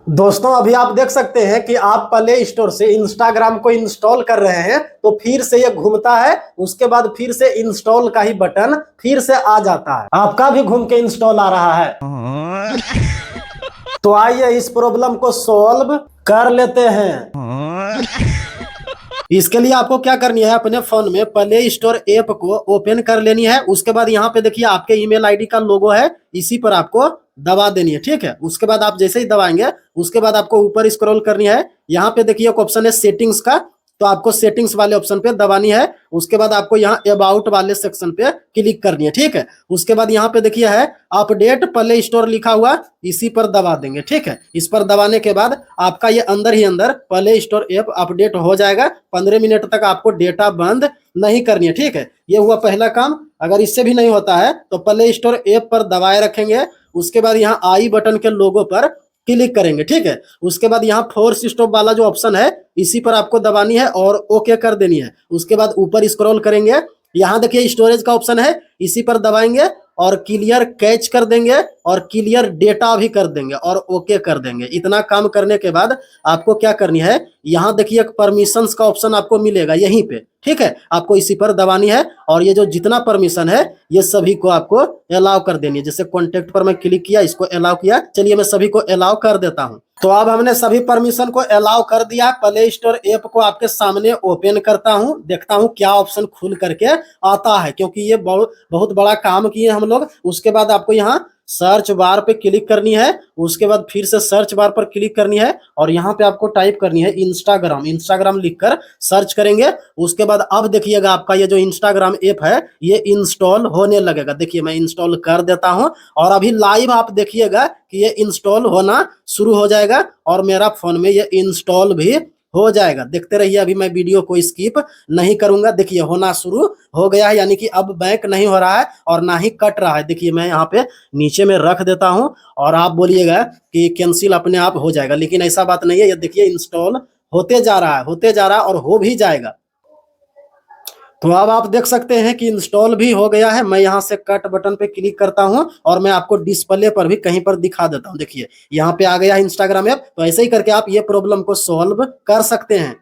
दोस्तों अभी आप देख सकते हैं कि आप प्ले स्टोर से इंस्टाग्राम को इंस्टॉल कर रहे हैं तो फिर से ये घूमता है। उसके बाद फिर से इंस्टॉल का ही बटन फिर से आ जाता है। आपका भी घूम के इंस्टॉल आ रहा है। तो आइए इस प्रॉब्लम को सॉल्व कर लेते हैं। इसके लिए आपको क्या करनी है, अपने फोन में प्ले स्टोर ऐप को ओपन कर लेनी है। उसके बाद यहाँ पे देखिए आपके ईमेल आईडी का लोगो है, इसी पर आपको दबा देनी है। ठीक है, उसके बाद आप जैसे ही दबाएंगे उसके बाद आपको ऊपर स्क्रॉल करनी है। यहाँ पे देखिए एक ऑप्शन है सेटिंग्स का, तो आपको सेटिंग्स वाले ऑप्शन पे दबानी है। उसके बाद आपको यहाँ अबाउट वाले सेक्शन पे क्लिक करनी है। ठीक है, उसके बाद यहाँ पे देखिए है अपडेट प्ले स्टोर लिखा हुआ, इसी पर दबा देंगे। ठीक है, इस पर दबाने के बाद आपका ये अंदर ही अंदर प्ले स्टोर ऐप अपडेट हो जाएगा। 15 मिनट तक आपको डेटा बंद नहीं करनी है। ठीक है, ये हुआ पहला काम। अगर इससे भी नहीं होता है तो प्ले स्टोर ऐप पर दबाए रखेंगे। उसके बाद यहाँ आई बटन के लोगो पर क्लिक करेंगे। ठीक है, उसके बाद यहाँ फोर्स स्टॉप वाला जो ऑप्शन है इसी पर आपको दबानी है और ओके कर देनी है। उसके बाद ऊपर स्क्रॉल करेंगे, यहाँ देखिए स्टोरेज का ऑप्शन है, इसी पर दबाएंगे और क्लियर कैच कर देंगे और क्लियर डेटा भी कर देंगे और ओके कर देंगे। इतना काम करने के बाद आपको क्या करनी है, यहाँ देखिए एक परमिशंस का ऑप्शन आपको मिलेगा यहीं पे। ठीक है, आपको इसी पर दबानी है और ये जो जितना परमिशन है ये सभी को आपको अलाउ कर देनी है। जैसे कॉन्टेक्ट पर मैं क्लिक किया, इसको अलाउ किया। चलिए मैं सभी को अलाउ कर देता हूँ। तो अब हमने सभी परमिशन को अलाउ कर दिया। प्ले स्टोर ऐप को आपके सामने ओपन करता हूँ, देखता हूँ क्या ऑप्शन खुल करके आता है, क्योंकि ये बहुत बड़ा काम किए हम लोग। उसके बाद आपको यहाँ सर्च बार पे क्लिक करनी है। उसके बाद फिर से सर्च बार पर क्लिक करनी है और यहाँ पे आपको टाइप करनी है इंस्टाग्राम। इंस्टाग्राम लिखकर सर्च करेंगे। उसके बाद अब देखिएगा आपका ये जो इंस्टाग्राम ऐप है ये इंस्टॉल होने लगेगा। देखिए मैं इंस्टॉल कर देता हूँ और अभी लाइव आप देखिएगा कि ये इंस्टॉल होना शुरू हो जाएगा और मेरा फोन में ये इंस्टॉल भी हो जाएगा। देखते रहिए, अभी मैं वीडियो को स्किप नहीं करूंगा। देखिए होना शुरू हो गया है, यानी कि अब बैक नहीं हो रहा है और ना ही कट रहा है। देखिए मैं यहाँ पे नीचे में रख देता हूँ और आप बोलिएगा कि कैंसिल अपने आप हो जाएगा, लेकिन ऐसा बात नहीं है। ये देखिए इंस्टॉल होते जा रहा है, होते जा रहा है और हो भी जाएगा। तो अब आप देख सकते हैं कि इंस्टॉल भी हो गया है। मैं यहाँ से कट बटन पे क्लिक करता हूँ और मैं आपको डिस्प्ले पर भी कहीं पर दिखा देता हूँ। देखिए यहाँ पे आ गया है इंस्टाग्राम ऐप। तो ऐसे ही करके आप ये प्रॉब्लम को सॉल्व कर सकते हैं।